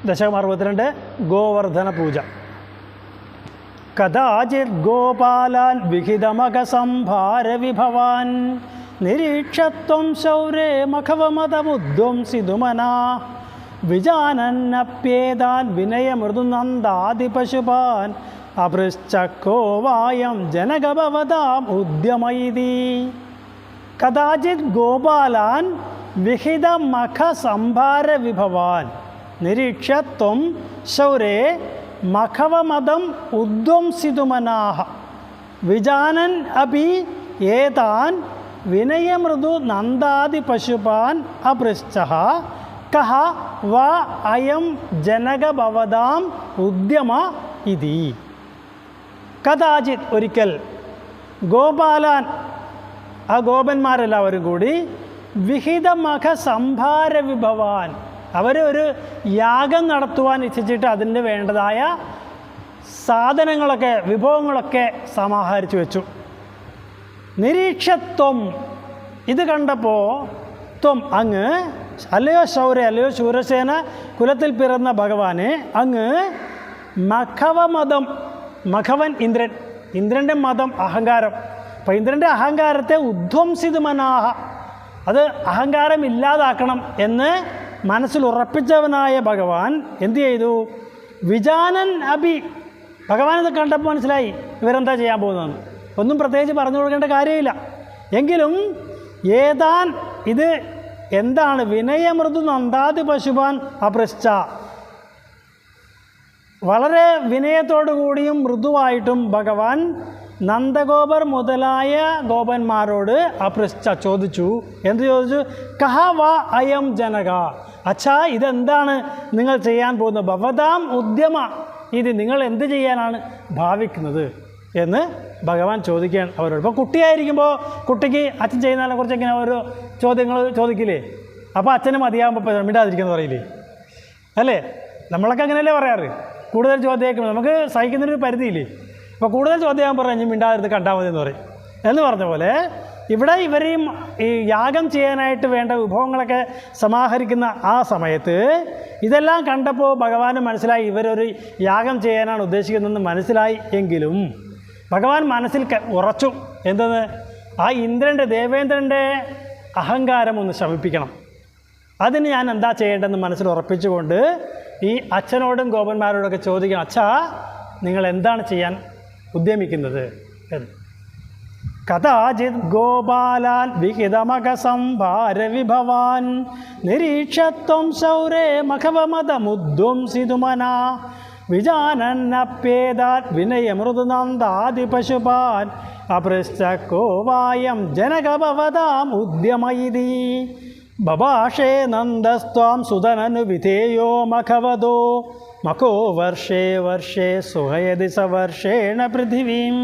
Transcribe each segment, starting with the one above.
ദശകം 62 ഗോവർദ്ധന പൂജ. കഥാചിത് ഗോപാലാൻ വിഹിതമകസംഭാരവിഭവാൻ നിരീക്ഷത്വം ശൗരേ മഖവമതമുദ്ധ്വംസിതുമനാ വിജാനന്നപ്യേതാൻ വിനയമൃദുനന്ദാദിപശുപാൻ അപൃശ്ചക്കോവായം ജനകഭവതാം ഉദ്യമയിതി. കഥാചിത് ഗോപാലാൻ വിഹിതമഖസംഭാരവിഭവാൻ നിരീക്ഷത്വം ശൗരേ മഖവമദം ഉദ്ധ്വംസിതുമനാഹ വിജാനൻ അപി ഏതാൻ വിനയമൃദു നന്ദാദിപശുപാൻ അപൃച്ഛഃ കഹ വാ അയം ജനകഭവതാം ഉദ്യമ ഇതി. കഥാചിത് ഒരിക്കൽ ഗോപാലാൻ ആ ഗോപന്മാരെല്ലാവരും കൂടി വിഹിതമഖസംഭാരവിഭവാൻ ഒരു യാഗം നടത്തുവാൻ ഇച്ഛിച്ചിട്ട് അതിന് വേണ്ടതായ സാധനങ്ങളൊക്കെ വിഭവങ്ങളൊക്കെ സമാഹരിച്ചു വെച്ചു. നിരീക്ഷത്വം ഇത് കണ്ടപ്പോൾ ത്വം അങ്ങ് അല്ലയോ ശൗര്യ അല്ലയോ ശൂരസേന കുലത്തിൽ പിറന്ന ഭഗവാനെ അങ്ങ് മഖവമതം മഖവൻ ഇന്ദ്രൻ്റെ മതം അഹങ്കാരം. അപ്പോൾ ഇന്ദ്രൻ്റെ അഹങ്കാരത്തെ ഉദ്ധ്വംസിതുമനാഹ അത് അഹങ്കാരം ഇല്ലാതാക്കണം എന്ന് മനസ്സിൽ ഉറപ്പിച്ചവനായ ഭഗവാൻ എന്തു ചെയ്തു? വിജാനൻ അഭി ഭഗവാൻ ഇത് കണ്ടപ്പോൾ മനസ്സിലായി ഇവരെന്താ ചെയ്യാൻ പോകുന്നതെന്ന്. ഒന്നും പ്രത്യേകിച്ച് പറഞ്ഞു കൊടുക്കേണ്ട കാര്യമില്ല. എങ്കിലും ഏതാൻ ഇത് എന്താണ്? വിനയമൃദു നന്ദാതി പശുപാൻ അപൃശ്ച വളരെ വിനയത്തോടു കൂടിയും മൃദുവായിട്ടും ഭഗവാൻ നന്ദഗോപർ മുതലായ ഗോപന്മാരോട് അപൃശ്ച ചോദിച്ചു. എന്ത് ചോദിച്ചു? കഹ വാ അയം ജനക, അച്ഛാ ഇതെന്താണ് നിങ്ങൾ ചെയ്യാൻ പോകുന്നത്? ഭവതാം ഉദ്യമ ഇത് നിങ്ങൾ എന്ത് ചെയ്യാനാണ് ഭാവിക്കുന്നത് എന്ന് ഭഗവാൻ ചോദിക്കുകയാണ് അവരോട്. ഇപ്പോൾ കുട്ടിയായിരിക്കുമ്പോൾ കുട്ടിക്ക് അച്ഛൻ ചെയ്യുന്നതിനെ കുറിച്ച് ഇങ്ങനെ ഓരോ ചോദ്യങ്ങൾ ചോദിക്കില്ലേ? അപ്പോൾ അച്ഛന് മതിയാകുമ്പോൾ മിണ്ടാതിരിക്കുന്നു പറയില്ലേ? അല്ലേ? നമ്മളൊക്കെ അങ്ങനെയല്ലേ പറയാറ്? കൂടുതൽ ചോദ്യം നമുക്ക് സഹിക്കുന്നൊരു പരിധിയില്ലേ? അപ്പോൾ കൂടുതൽ ചോദ്യം പറഞ്ഞ് മിണ്ടാതിരുന്ന് കണ്ടാൽ മതി എന്ന് പറയും. എന്ന് പറഞ്ഞ പോലെ ഇവിടെ ഇവരെയും ഈ യാഗം ചെയ്യാനായിട്ട് വേണ്ട വിഭവങ്ങളൊക്കെ സമാഹരിക്കുന്ന ആ സമയത്ത് ഇതെല്ലാം കണ്ടപ്പോൾ ഭഗവാന് മനസ്സിലായി ഇവരൊരു യാഗം ചെയ്യാനാണ് ഉദ്ദേശിക്കുന്നതെന്ന് മനസ്സിലായി. എങ്കിലും ഭഗവാൻ മനസ്സിൽ ഉറച്ചു. എന്തെന്ന്? ആ ദേവേന്ദ്രൻ്റെ അഹങ്കാരം ഒന്ന് ശമിപ്പിക്കണം. അതിന് ഞാൻ എന്താ ചെയ്യേണ്ടതെന്ന് മനസ്സിൽ ഉറപ്പിച്ചുകൊണ്ട് ഈ അച്ഛനോടും ഗോപന്മാരോടൊക്കെ ചോദിക്കണം, അച്ഛാ നിങ്ങൾ എന്താണ് ചെയ്യാൻ ഉദ്യമിക്കുന്നത് എന്ന്. കഥാചിത് ഗോപാലാൻ വിഹിതമഖസംഭാരവിഭവാൻ നിരീക്ഷത്വം ശൗരേ മഖവമദമുദ്ധ്വംസിതുമനാ വിജാനന്നപ്യേതാൻ വിനയമൃദുനന്ദാദിപശുപാൻ അപൃശ്ചക്കോവായം ജനകഭവതാം ഉദ്യമയിതി. ബഭാഷേ നന്ദസ്ത്വാം സുതനനു വിധേയോ മഖവദോ മഖോ വർഷേ വർഷേ സുഹയതി സവർഷേണ പൃഥിവീം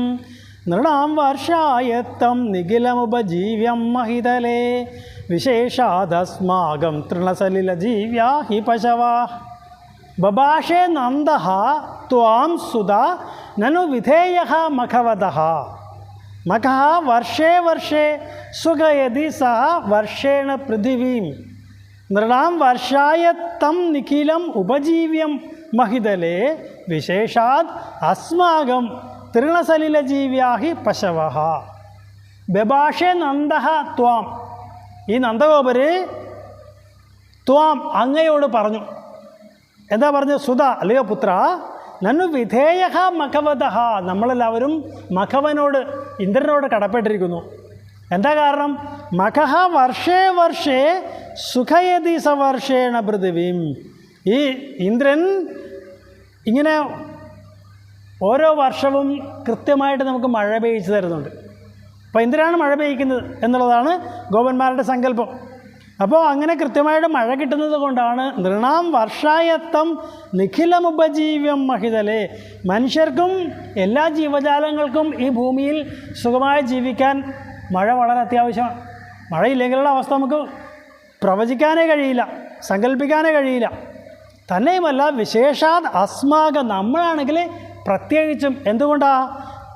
നൃണാം വർഷായത്തം നിഖിലമുപജീവ്യം മഹിതലേ വിശേഷാദസ്മാകം തൃണസലിലജീവ്യാ ഹി പശവാ. ബഭാഷേ നന്ദഃ ത്വാം സുത നനു വിധേയഃ മഖവദഃ മഖഃ വർഷേ വർഷേ സുഖയതി സഹ വർഷേണ പൃഥിവീം നൃണാം വർഷായത്തം നിഖിലം ഉപജീവ്യം മഹിതലേ വിശേഷാത് അസ്മാകം തൃണസലിലജീവ്യാ ഹി പശവഃ. ബഭാഷേ നന്ദഃ ത്വാം ഈ നന്ദഗോപര് ത്വാം അങ്ങയോട് പറഞ്ഞു. എന്താ പറഞ്ഞത്? സുധ അല്ലയോ പുത്ര നന്നു വിധേയഃ മഖവദഃ നമ്മളെല്ലാവരും മഖവനോട് ഇന്ദ്രനോട് കടപ്പെട്ടിരിക്കുന്നു. എന്താ കാരണം? മഖഃ വർഷേ വർഷേ സുഖയതി സവർഷേണ പൃഥിവീം ഈ ഇന്ദ്രൻ ഇങ്ങനെ ഓരോ വർഷവും കൃത്യമായിട്ട് നമുക്ക് മഴ പെയ്ച്ചു തരുന്നുണ്ട്. അപ്പോൾ ഇന്ദ്രനാണ് മഴ പെയ്യ്ക്കുന്നത് എന്നുള്ളതാണ് ഗോപന്മാരുടെ സങ്കല്പം. അപ്പോൾ അങ്ങനെ കൃത്യമായിട്ട് മഴ കിട്ടുന്നത് കൊണ്ടാണ് നൃണാം വർഷായത്തം നിഖിലമുപജീവ്യം മഹിതലേ മനുഷ്യർക്കും എല്ലാ ജീവജാലങ്ങൾക്കും ഈ ഭൂമിയിൽ സുഖമായി ജീവിക്കാൻ മഴ വളരെ അത്യാവശ്യമാണ്. മഴയില്ലെങ്കിലുള്ള അവസ്ഥ നമുക്ക് പ്രവചിക്കാനേ കഴിയില്ല, സങ്കല്പിക്കാനേ കഴിയില്ല. തന്നെയുമല്ല വിശേഷാത് അസ്മാക നമ്മളാണെങ്കിൽ പ്രത്യേകിച്ചും എന്തുകൊണ്ടാണ്?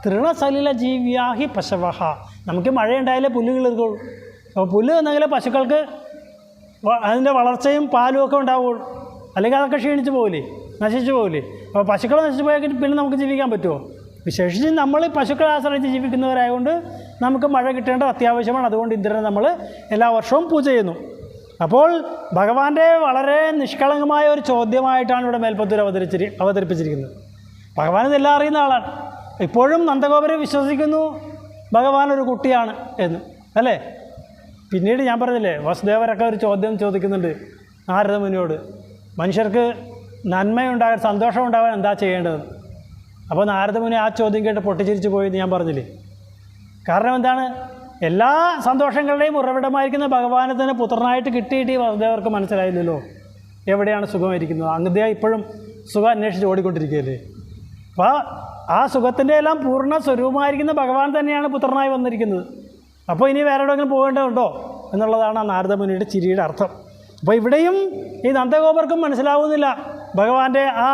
തൃണസലില ജീവിയാഹി പശവഹ നമുക്ക് മഴയുണ്ടായാലേ പുല്ല് കിളിർക്കുള്ളൂ. അപ്പോൾ പുല്ല് എന്നെങ്കിൽ പശുക്കൾക്ക് അതിൻ്റെ വളർച്ചയും പാലും ഒക്കെ ഉണ്ടാവുകയുള്ളൂ. അല്ലെങ്കിൽ അതൊക്കെ ക്ഷീണിച്ച് പോകില്ലേ, നശിച്ചു പോകില്ലേ? അപ്പോൾ പശുക്കൾ നശിച്ചു പോയാൽ പിന്നെ നമുക്ക് ജീവിക്കാൻ പറ്റുമോ? വിശേഷിച്ച് നമ്മൾ പശുക്കളെ ആശ്രയിച്ച് ജീവിക്കുന്നവരായതുകൊണ്ട് നമുക്ക് മഴ കിട്ടേണ്ടത് അത്യാവശ്യമാണ്. അതുകൊണ്ട് ഇന്ദ്രനെ നമ്മൾ എല്ലാ വർഷവും പൂജ ചെയ്യുന്നു. അപ്പോൾ ഭഗവാന്റെ വളരെ നിഷ്കളങ്കമായ ഒരു ചോദ്യമായിട്ടാണ് ഇവിടെ മേൽപ്പത്തൂർ അവതരിപ്പിച്ചിരിക്കുന്നത്. ഭഗവാൻ ഇതെല്ലാം അറിയുന്ന ആളാണ്. ഇപ്പോഴും നന്ദഗോപരെ വിശ്വസിക്കുന്നു ഭഗവാൻ ഒരു കുട്ടിയാണ് എന്ന്, അല്ലേ? പിന്നീട് ഞാൻ പറഞ്ഞില്ലേ, വസുദേവരൊക്കെ ഒരു ചോദ്യം ചോദിക്കുന്നുണ്ട് നാരദ മുനിയോട്, മനുഷ്യർക്ക് നന്മയുണ്ടാകാൻ സന്തോഷമുണ്ടാകാൻ എന്താ ചെയ്യേണ്ടതെന്ന്. അപ്പോൾ നാരദ മുനി ആ ചോദ്യം കേട്ട് പൊട്ടിച്ചിരിച്ച് പോയെന്ന് ഞാൻ പറഞ്ഞില്ലേ. കാരണം എന്താണ്? എല്ലാ സന്തോഷങ്ങളുടെയും ഉറവിടമായിരിക്കുന്ന ഭഗവാനെ തന്നെ പുത്രനായിട്ട് കിട്ടിയിട്ട് വസുദേവർക്ക് മനസ്സിലായില്ലല്ലോ എവിടെയാണ് സുഖമായിരിക്കുന്നത്. അങ്ങ് ഇപ്പോഴും സുഖം അന്വേഷിച്ച് ഓടിക്കൊണ്ടിരിക്കുകയല്ലേ. അപ്പോൾ ആ സുഖത്തിൻ്റെ എല്ലാം പൂർണ്ണ സ്വരൂപമായിരിക്കുന്ന ഭഗവാൻ തന്നെയാണ് പുത്രനായി വന്നിരിക്കുന്നത്. അപ്പോൾ ഇനി വേറെ എവിടെയെങ്കിലും പോകേണ്ടതുണ്ടോ എന്നുള്ളതാണ് ആ നാരദമുനിയുടെ ചിരിയുടെ അർത്ഥം. അപ്പോൾ ഇവിടെയും ഈ നന്ദഗോപർക്കും മനസ്സിലാവുന്നില്ല ഭഗവാന്റെ ആ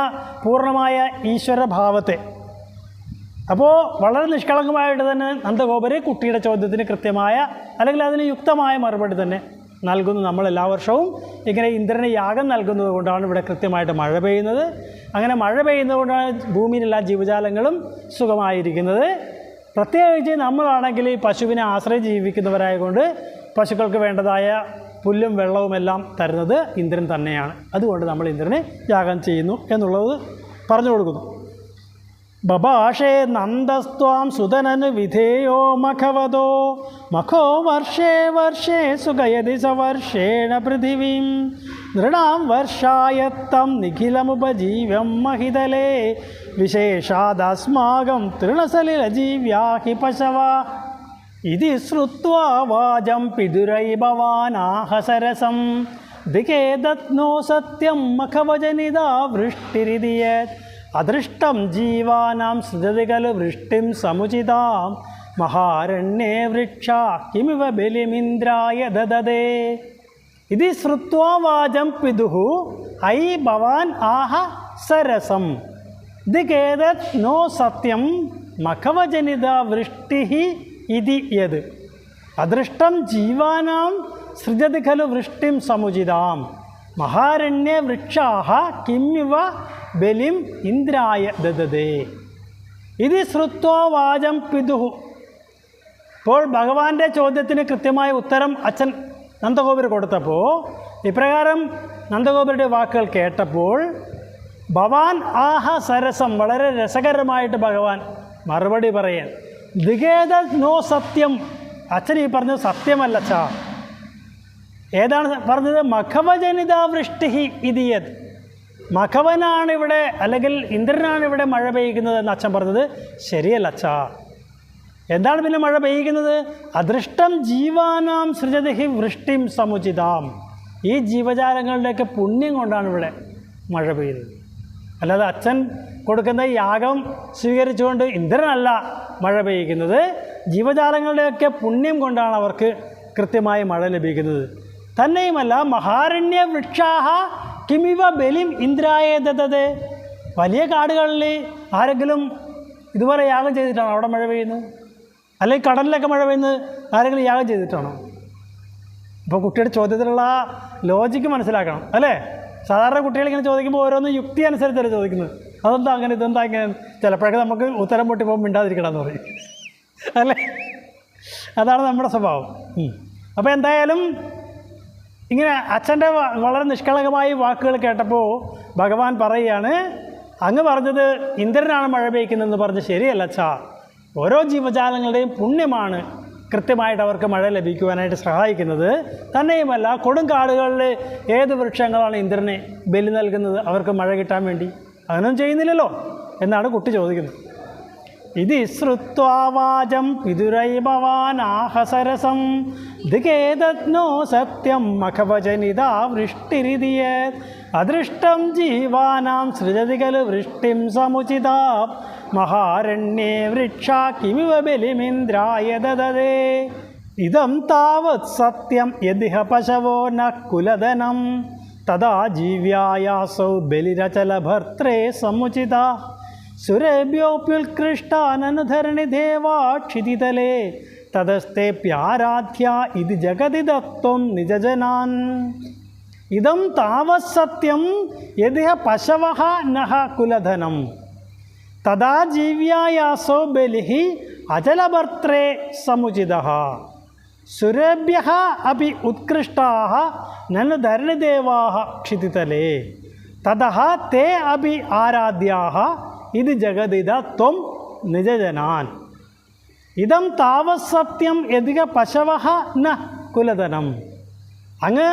പൂർണ്ണമായ ഈശ്വരഭാവത്തെ. അപ്പോൾ വളരെ നിഷ്കളങ്കമായിട്ട് തന്നെ നന്ദഗോപര് കുട്ടിയുടെ ചോദ്യത്തിന് കൃത്യമായ അല്ലെങ്കിൽ അതിന് യുക്തമായ മറുപടി തന്നെ നൽകുന്നു. നമ്മൾ എല്ലാ വർഷവും ഇങ്ങനെ ഇന്ദ്രന് യാഗം നൽകുന്നത് കൊണ്ടാണ് ഇവിടെ കൃത്യമായിട്ട് മഴ പെയ്യുന്നത്. അങ്ങനെ മഴ പെയ്യുന്നത് കൊണ്ടാണ് ഭൂമിയിലെല്ലാ ജീവജാലങ്ങളും സുഖമായിരിക്കുന്നത്. പ്രത്യേകിച്ച് നമ്മളാണെങ്കിൽ ഈ പശുവിനെ ആശ്രയിച്ച് ജീവിക്കുന്നവരായതുകൊണ്ട് പശുക്കൾക്ക് വേണ്ടതായ പുല്ലും വെള്ളവുമെല്ലാം തരുന്നത് ഇന്ദ്രൻ തന്നെയാണ്. അതുകൊണ്ട് നമ്മൾ ഇന്ദ്രനെ യാഗം ചെയ്യുന്നു എന്നുള്ളത് പറഞ്ഞു കൊടുക്കുന്നു. ബഭാഷേ നന്ദസ്ത്വാം സുതനന് വിധേയോ മഖവദോ മഖോ വർഷേ വർഷേ സുഖയതി സവർഷേണ പൃഥിവീം നൃണാം വർഷായത്തം നിഖിലമുപജീവ്യം മഹിതലേ വിശേഷാദസ്മാകം തൃണസലിലജീവ്യാഹി പശവ ഇതി ശ്രുത്വാ വാചം പിതുരൈഭവാനാഹസരസം ദികേദത്നോ സത്യം മഖവജനിതാ വൃഷ്ടിരിതിയത് അദൃഷ്ടം ജീവാനാം സൃജതി ഖലു വൃഷ്ടിം സമുചിതാം മഹാരണ്യേ വൃക്ഷ കിമിവ ബലിമിന്ദ്രായ ദദദേ ഇതി ശ്രുത്വാ വാചം പിതുഃ ഐ ഭവാൻ ആഹ സരസം ദികേദത് നോ സത്യം മഖവജനിത വൃഷ്ടിഃ ഇതി യത് അദൃഷ്ടം ജീവാനാം സൃജതി ഖലു വൃഷ്ടിം സമുചിതാം മഹാരണ്യേ വൃക്ഷാഃ കിമിവ ബലിം ഇന്ദ്രായ ദദദേ ഇത് ശ്രുത്വാ വാചം പിതുഃ. ഇപ്പോൾ ഭഗവാന്റെ ചോദ്യത്തിന് കൃത്യമായ ഉത്തരം അച്ഛൻ നന്ദഗോപർ കൊടുത്തപ്പോൾ ഇപ്രകാരം നന്ദഗോപരുടെ വാക്കുകൾ കേട്ടപ്പോൾ ഭവാൻ ആഹ സരസം വളരെ രസകരമായിട്ട് ഭഗവാൻ മറുപടി പറയാൻ ദിഗേദ നോ സത്യം അച്ഛൻ ഈ പറഞ്ഞത് സത്യമല്ല അച്ഛാ. ഏതാണ് പറഞ്ഞത്? മഖവജനിത വൃഷ്ടി ഇതിയത് മഖവനാണ് ഇവിടെ അല്ലെങ്കിൽ ഇന്ദ്രനാണ് ഇവിടെ മഴ പെയ്യുന്നത് എന്ന് അച്ഛൻ പറഞ്ഞത് ശരിയല്ല അച്ഛാ. എന്താണ് പിന്നെ മഴ പെയ്യുന്നത്? അദൃഷ്ടം ജീവാനാം സൃജതി വൃഷ്ടിം സമുചിതാം ഈ ജീവജാലങ്ങളുടെയൊക്കെ പുണ്യം കൊണ്ടാണ് ഇവിടെ മഴ പെയ്യുന്നത്. അല്ലാതെ അച്ഛൻ കൊടുക്കുന്ന യാഗം സ്വീകരിച്ചുകൊണ്ട് ഇന്ദ്രനല്ല മഴ പെയ്യിക്കുന്നത്. ജീവജാലങ്ങളുടെയൊക്കെ പുണ്യം കൊണ്ടാണ് അവർക്ക് കൃത്യമായി മഴ ലഭിക്കുന്നത്. തന്നെയുമല്ല മഹാരണ്യ വൃക്ഷാഹ കിമിവ ബലിം ഇന്ദ്രായ ദദദേ വലിയ കാടുകളിൽ ആരെങ്കിലും ഇതുപോലെ യാഗം ചെയ്തിട്ടാണോ അവിടെ മഴ പെയ്യുന്നത്? അല്ലെങ്കിൽ കടലിലൊക്കെ മഴ പെയ്യുന്നത് ആരെങ്കിലും യാഗം ചെയ്തിട്ടാണോ? ഇപ്പോൾ കുട്ടിയുടെ ചോദ്യത്തിലുള്ള ലോജിക്ക് മനസ്സിലാക്കണം അല്ലേ? സാധാരണ കുട്ടികളിങ്ങനെ ചോദിക്കുമ്പോൾ ഓരോന്ന് യുക്തി അനുസരിച്ചല്ലേ ചോദിക്കുന്നത്. അതെന്താ അങ്ങനെ, ഇതെന്താ ഇങ്ങനെ? ചിലപ്പോഴൊക്കെ നമുക്ക് ഉത്തരം പൊട്ടിപ്പോൾ മിണ്ടാതിരിക്കണമെന്ന് പറയും അല്ലേ? അതാണ് നമ്മുടെ സ്വഭാവം. അപ്പോൾ എന്തായാലും ഇങ്ങനെ അച്ഛൻ്റെ വളരെ നിഷ്കളങ്കമായ വാക്കുകൾ കേട്ടപ്പോൾ ഭഗവാൻ പറയുകയാണ്, അങ്ങ് പറഞ്ഞത് ഇന്ദ്രനാണ് മഴ പെയ്ക്കുന്നതെന്ന് പറഞ്ഞ് ശരിയല്ല അച്ഛാ. ഓരോ ജീവജാലങ്ങളുടെയും പുണ്യമാണ് കൃത്യമായിട്ട് അവർക്ക് മഴ ലഭിക്കുവാനായിട്ട് സഹായിക്കുന്നത്. തന്നെയുമല്ല കൊടുങ്കാടുകളിൽ ഏത് വൃക്ഷങ്ങളാണ് ഇന്ദ്രനെ ബലി നൽകുന്നത് അവർക്ക് മഴ കിട്ടാൻ വേണ്ടി? അങ്ങനെയൊന്നും ചെയ്യുന്നില്ലല്ലോ എന്നാണ് കുട്ടി ചോദിക്കുന്നത്. ഇത് ശ്രുത്വാ വാചം പിതുരൈഭവാൻ ആഹസരസം ദികേദത്നോ സത്യം മഖവജനിതാ വൃഷ്ടിരിതിയത് അദൃഷ്ടം ജീവാനാം സൃജതി ഖലു വൃഷ്ടിം സമുചിതാം മഹാരണ്യേ വൃക്ഷാ കിമിവ ബലിമിന്ദ്രായ ദദദേ ഇദം താവത് സത്യം യദിഹ പശവോ ന കുലധനം തദാ ജീവ്യായാസൗ ബലിരചലഭർത്രേ സമുചിത സുരേഭ്യോപ്യുത്കൃഷ്ടാനനുധരണി ദേവാക്ഷിതിതലേ തദസ്തേപ്യാരാധ്യ ഇത് ജഗതി ദത്വം നിജജനാൻ. ഇതം താവസത്യം യദിഹ പശവഃ നഃ കുലധനം തഥാ ജീവ്യായാസോ ബലിഹി അചലഭർത്രേ സമുചിതഃ സുരേഭ്യഃ അപി ഉത്കൃഷ്ടാഃ നനു ധരണിദേവാഃ ക്ഷിതിതലേ തതഃ തേ അപി ആരാധ്യാഃ ഇത് ജഗദിദ ത്വം നിജജനാൻ. ഇതം താവസത്യം യദിഹ പശവഃ ന കുലധനം. അങ്ങ്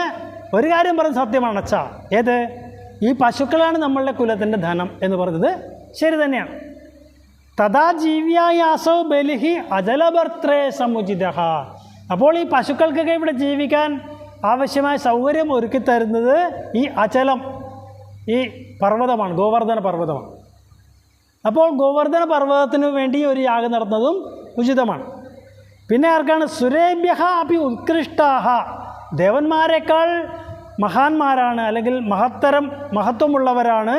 ഒരു കാര്യം പറഞ്ഞ് സത്യമാണ് അച്ഛാ. ഏത്? ഈ പശുക്കളാണ് നമ്മളുടെ കുലത്തിൻ്റെ ധനം എന്ന് പറഞ്ഞത് ശരി തന്നെയാണ്. തഥാ ജീവ്യായാസോ ബലിഹി അജലഭർത്രേ സമുചിതഃ. അപ്പോൾ ഈ പശുക്കൾക്കൊക്കെ ഇവിടെ ജീവിക്കാൻ ആവശ്യമായ സൗകര്യം ഒരുക്കി തരുന്നത് ഈ അചലം, ഈ പർവ്വതമാണ്, ഗോവർദ്ധന പർവ്വതമാണ്. അപ്പോൾ ഗോവർദ്ധന പർവ്വതത്തിന് വേണ്ടി ഒരു യാഗം നടത്തുന്നതും ഉചിതമാണ്. പിന്നെ ആർക്കാണ്? സുരേഭ്യഃ അപി ഉത്കൃഷ്ടാഃ. ദേവന്മാരെക്കാൾ മഹാന്മാരാണ്, അല്ലെങ്കിൽ മഹത്വമുള്ളവരാണ്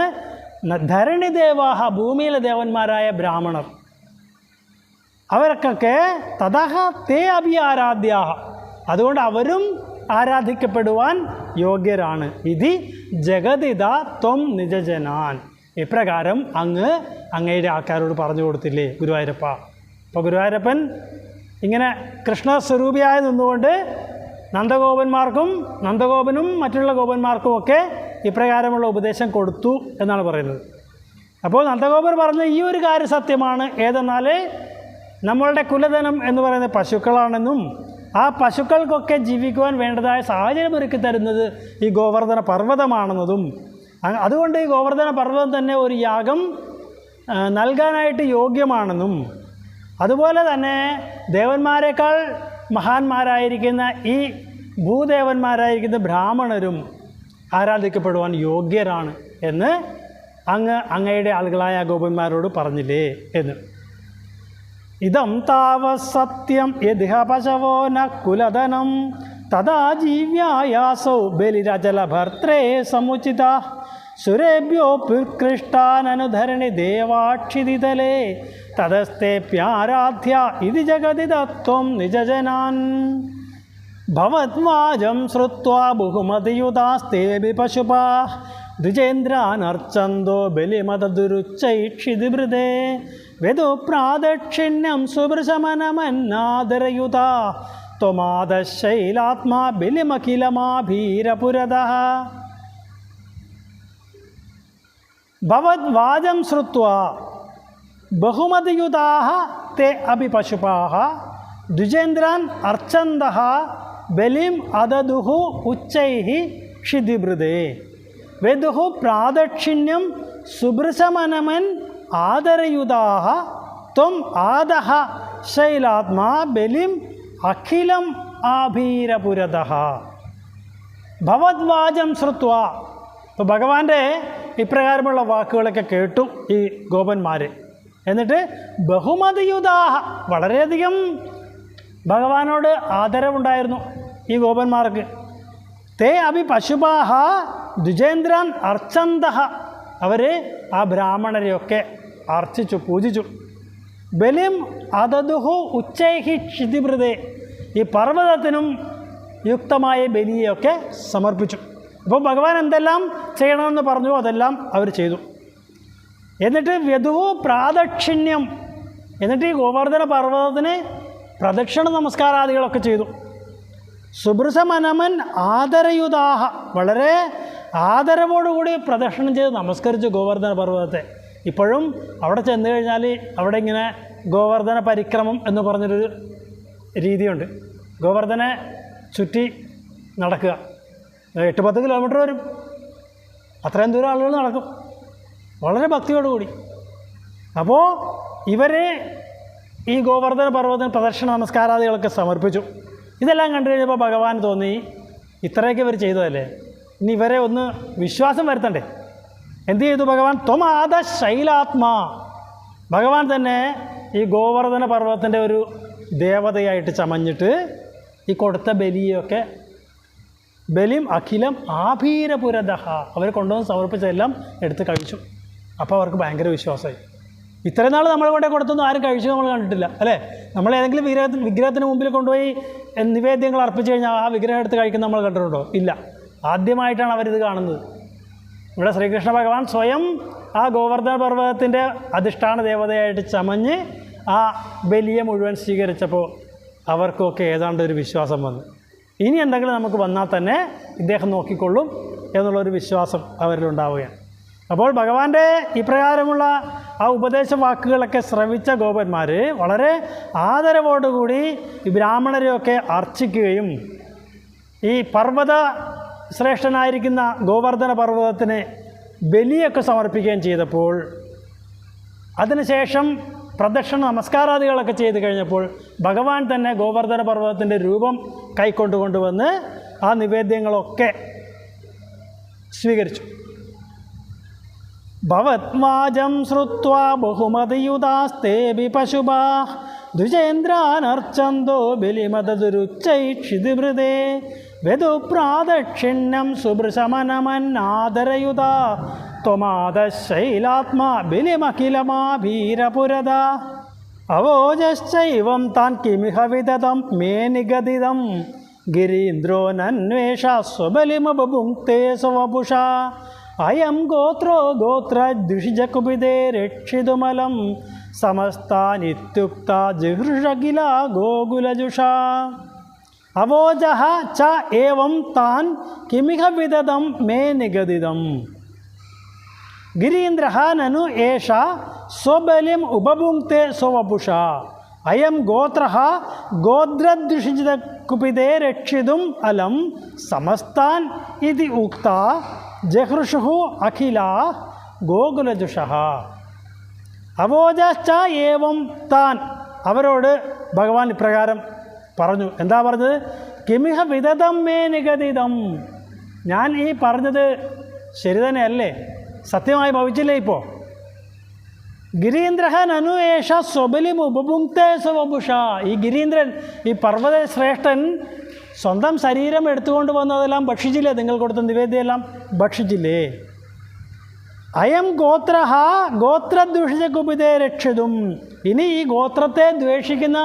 ധരണിദേവാഹ, ഭൂമിയിലെ ദേവന്മാരായ ബ്രാഹ്മണർ. അവർക്കൊക്കെ തതഃ തേ അഭി ആരാധ്യാഹ, അതുകൊണ്ട് അവരും ആരാധിക്കപ്പെടുവാൻ യോഗ്യരാണ്. ഇതി ജഗതിദ ത്വം നിജജനാൻ. ഇപ്രകാരം അങ്ങയുടെ ആൾക്കാരോട് പറഞ്ഞു കൊടുത്തില്ലേ ഗുരുവായൂരപ്പ. അപ്പോൾ ഗുരുവായൂരപ്പൻ ഇങ്ങനെ കൃഷ്ണസ്വരൂപിയായി നിന്നുകൊണ്ട് നന്ദഗോപനും മറ്റുള്ള ഗോപന്മാർക്കുമൊക്കെ ഇപ്രകാരമുള്ള ഉപദേശം കൊടുത്തു എന്നാണ് പറയുന്നത്. അപ്പോൾ നന്ദഗോപർ പറഞ്ഞ ഈ ഒരു കാര്യം സത്യമാണ്. ഏതെന്നാൽ നമ്മളുടെ കുലധനം എന്ന് പറയുന്നത് പശുക്കളാണെന്നും ആ പശുക്കൾക്കൊക്കെ ജീവിക്കുവാൻ വേണ്ടതായ സാഹചര്യം ഒരുക്കി തരുന്നത് ഈ ഗോവർദ്ധന പർവ്വതമാണെന്നതും, അതുകൊണ്ട് ഈ ഗോവർദ്ധന പർവ്വതം തന്നെ ഒരു യാഗം നൽകാനായിട്ട് യോഗ്യമാണെന്നും, അതുപോലെ തന്നെ ദേവന്മാരെക്കാൾ മഹാന്മാരായിരിക്കുന്ന ഈ ഭൂദേവന്മാരായിരിക്കുന്ന ബ്രാഹ്മണരും ആരാധിക്കപ്പെടുവാൻ യോഗ്യരാണ് എന്ന് അങ്ങയുടെ ആളുകളായ ഗോപന്മാരോട് പറഞ്ഞില്ലേ എന്ന്. ഇതം താവസത്യം യദിഹ പശവോ ന കുലധനം തഥാ ജീവ്യായാസൗ ബലിരജലഭർത്രേ സമുചിത സുരേഭ്യോപുത്കൃഷ്ടാനനുധരണി ദേവാക്ഷിതിതലേ തതസ്തേപ്യാരാധ്യ ഇതി ജഗതിദ ത്വം നിജജനാൻ. ഭവദ്വാജം ശ്രുത്വാ ബഹുമതിയുതാസ്തേഭി പശുപാഃ ദ്വിജേന്ദ്രാനർച്ചന്തോ ബലിമതദുരുച്ചൈക്ഷിതിഭൃതേ വെദുപ്രാദക്ഷിണ്യം സുഭൃശമനമന്നാദരയുതാ ത്വമാദശൈലാത്മാ ബലിമഖിലമാഭീരപുരതഃ. ഭവദ്വാജം ശ്രുത്വാ ബഹുമതിയുതാഃ തേ അപി പശുപാഃ ദ്വിജേന്ദ്രാൻ അർച്ചന്തഃ ബലിം അദദുഃ ഉച്ചൈഃ ക്ഷിതിഭൃതേ വെദുഃ പ്രാദക്ഷിണ്യം സുഭൃശമനമൻ ആദരയുതാഃ ത്വം ആദഃ ശൈലാത്മാ ബലിം അഖിലം ആഭീരപുരതഃ. ഭവദ്വാചം ശ്രുത്വാ. ഇപ്പോൾ ഭഗവാന്റെ ഇപ്രകാരമുള്ള വാക്കുകളൊക്കെ കേട്ടു ഈ ഗോപന്മാർ. എന്നിട്ട് ബഹുമതിയുതാഹ, വളരെയധികം ഭഗവാനോട് ആദരവുണ്ടായിരുന്നു ഈ ഗോപന്മാർക്ക്. തേ അഭി പശുപാഹ ദ്വിജേന്ദ്രാൻ അർച്ചന്തഃ, അവർ ആ ബ്രാഹ്മണരെയൊക്കെ അർച്ചിച്ചു, പൂജിച്ചു. ബലിം അതദുഹു ഉച്ചൈഹി ക്ഷിതിഭൃതേ, ഈ പർവ്വതത്തിനും യുക്തമായ ബലിയൊക്കെ സമർപ്പിച്ചു. അപ്പോൾ ഭഗവാൻ എന്തെല്ലാം ചെയ്യണമെന്ന് പറഞ്ഞു അതെല്ലാം അവർ ചെയ്തു. എന്നിട്ട് വ്യതുഹു പ്രാദക്ഷിണ്യം, എന്നിട്ട് ഈ ഗോവർദ്ധന പർവ്വതത്തിന് പ്രദക്ഷിണ നമസ്കാരാദികളൊക്കെ ചെയ്തു. സുഭൃശമനമൻ ആദരയുതാഹ, വളരെ ആദരവോടുകൂടി പ്രദക്ഷിണം ചെയ്ത് നമസ്കരിച്ചു ഗോവർദ്ധന പർവ്വതത്തെ. ഇപ്പോഴും അവിടെ ചെന്ന് കഴിഞ്ഞാൽ അവിടെ ഇങ്ങനെ ഗോവർദ്ധന പരിക്രമം എന്ന് പറഞ്ഞൊരു രീതിയുണ്ട്. ഗോവർദ്ധനെ ചുറ്റി നടക്കുക, 8-10 കിലോമീറ്റർ വരും, അത്രയും ദൂരം ആളുകൾ നടക്കും വളരെ ഭക്തിയോടുകൂടി. അപ്പോൾ ഇവർ ഈ ഗോവർദ്ധന പർവ്വതത്തിന് പ്രദക്ഷിണ നമസ്കാരാദികളൊക്കെ സമർപ്പിച്ചു. ഇതെല്ലാം കണ്ടു കഴിഞ്ഞപ്പോൾ ഭഗവാൻ തോന്നി, ഇത്രയൊക്കെ ഇവർ ചെയ്തതല്ലേ, ഇനി ഇവരെ ഒന്ന് വിശ്വാസം വരുത്തണ്ടേ. എന്ത് ചെയ്തു ഭഗവാൻ? ത്വമാദ ശൈലാത്മാ, ഭഗവാൻ തന്നെ ഈ ഗോവർദ്ധന പർവ്വതത്തിൻ്റെ ഒരു ദേവതയായിട്ട് ചമഞ്ഞിട്ട് ഈ കൊടുത്ത ബലിയൊക്കെ ബലിം അഖിലം ആഭീരപുരതഃ, അവർ കൊണ്ടുവന്ന് സമർപ്പിച്ചതെല്ലാം എടുത്ത് കഴിച്ചു. അപ്പോൾ അവർക്ക് ഭയങ്കര വിശ്വാസമായി. ഇത്രയും നാൾ നമ്മൾ കൊണ്ടേ കൊടുത്തൊന്നും ആരും കഴിച്ചു നമ്മൾ കണ്ടിട്ടില്ല അല്ലേ. നമ്മൾ ഏതെങ്കിലും വിഗ്രഹത്തിന് മുമ്പിൽ കൊണ്ടുപോയി നിവേദ്യങ്ങൾ അർപ്പിച്ചു കഴിഞ്ഞാൽ ആ വിഗ്രഹം എടുത്ത് കഴിക്കുന്ന നമ്മൾ കണ്ടിട്ടുണ്ടോ? ഇല്ല. ആദ്യമായിട്ടാണ് അവരിത് കാണുന്നത്. ഇവിടെ ശ്രീകൃഷ്ണ ഭഗവാൻ സ്വയം ആ ഗോവർദ്ധന പർവ്വതത്തിൻ്റെ അധിഷ്ഠാന ദേവതയായിട്ട് ചമഞ്ഞ് ആ ബലിയെ മുഴുവൻ സ്വീകരിച്ചപ്പോൾ അവർക്കൊക്കെ ഏതാണ്ട് ഒരു വിശ്വാസം വന്നു. ഇനി എന്തെങ്കിലും നമുക്ക് വന്നാൽ തന്നെ ഇദ്ദേഹം നോക്കിക്കൊള്ളും എന്നുള്ളൊരു വിശ്വാസം അവരിലുണ്ടാവുകയാണ്. അപ്പോൾ ഭഗവാന്റെ ഇപ്രകാരമുള്ള ആ ഉപദേശ വാക്കുകളൊക്കെ ശ്രവിച്ച ഗോപന്മാർ വളരെ ആദരവോടുകൂടി ഈ ബ്രാഹ്മണരെയൊക്കെ അർച്ചിക്കുകയും ഈ പർവ്വത ശ്രേഷ്ഠനായിരിക്കുന്ന ഗോവർദ്ധന പർവ്വതത്തിന് ബലിയൊക്കെ സമർപ്പിക്കുകയും ചെയ്തപ്പോൾ അതിനുശേഷം പ്രദക്ഷിണ നമസ്കാരാദികളൊക്കെ ചെയ്ത് കഴിഞ്ഞപ്പോൾ ഭഗവാൻ തന്നെ ഗോവർദ്ധന പർവ്വതത്തിൻ്റെ രൂപം കൈക്കൊണ്ടുകൊണ്ടുവന്ന് ആ നിവേദ്യങ്ങളൊക്കെ സ്വീകരിച്ചു. ഭവത്വാജം ശ്രുത്വാ ബഹുമതിയുതാസ്തേഭി പശുഭാ ദ്വിജേന്ദ്രാനർച്ചന്തോ ബലിമതദുരുച്ചൈക്ഷിതിവൃതേ വെദുപ്രാദക്ഷിണ്യം സുഭൃശമനമന്നാദരയുതാ ത്വമാദശൈലാത്മാ ബലിമഖിലമാഭീരപുരത അവോജശ്ചൈവം താൻ കിമിഹ വിദതം മേ നിഗദിതം ഗിരീന്ദ്രോ നന്വേഷ സ്വബലിമബുങ്ക്തേ സ്വവപുഷാ അയം ഗോത്രോ ഗോത്രദ്വിഷിജകുപിതേ രക്ഷിതുമലം സമസ്താനിത്യുക്ത ജിഹൃഷകില ഗോകുലജുഷാ അവോജഃ ച ഏവം താൻ കിമിഹ വിദതം മേ നിഗദിതം ഗിരീന്ദ്രഃ നനു ഏഷ സ്വബലിം ഉപഭുങ്ക്തേ സ്വവപുഷാ അയം ഗോത്രഃ ഗോത്രദ്വിഷിജകുപിതേ രക്ഷിതും അലം സമസ്താൻ ഇതി ഉക്ത ജഹൃഷു അഖില ഗോകുലജുഷഃ അവോജശ്ച ഏവം താൻ അവരോട് ഭഗവാൻ ഇപ്രകാരം പറഞ്ഞു. എന്താ പറഞ്ഞത്? കിമിഹ വിദതം മേ നിഗദിതം, ഞാൻ ഈ പറഞ്ഞത് ശരി തന്നെയല്ലേ, സത്യമായി ഭവിച്ചില്ലേ? ഇപ്പോൾ ഗിരീന്ദ്രഃ നനു ഏഷ സ്വബലിം ഉപഭുങ്ക്തേ സ്വവപുഷ, ഈ ഗിരീന്ദ്രൻ, ഈ പർവ്വത ശ്രേഷ്ഠൻ സ്വന്തം ശരീരം എടുത്തുകൊണ്ട് വന്നതെല്ലാം ഭക്ഷിച്ചില്ലേ? നിങ്ങൾ കൊടുത്ത നിവേദ്യമെല്ലാം ഭക്ഷിച്ചില്ലേ? അയം ഗോത്രഃ ഗോത്രദ്വേഷിജകുപിതേ രക്ഷിതും, ഇനി ഈ ഗോത്രത്തെ ദ്വേഷിക്കുന്ന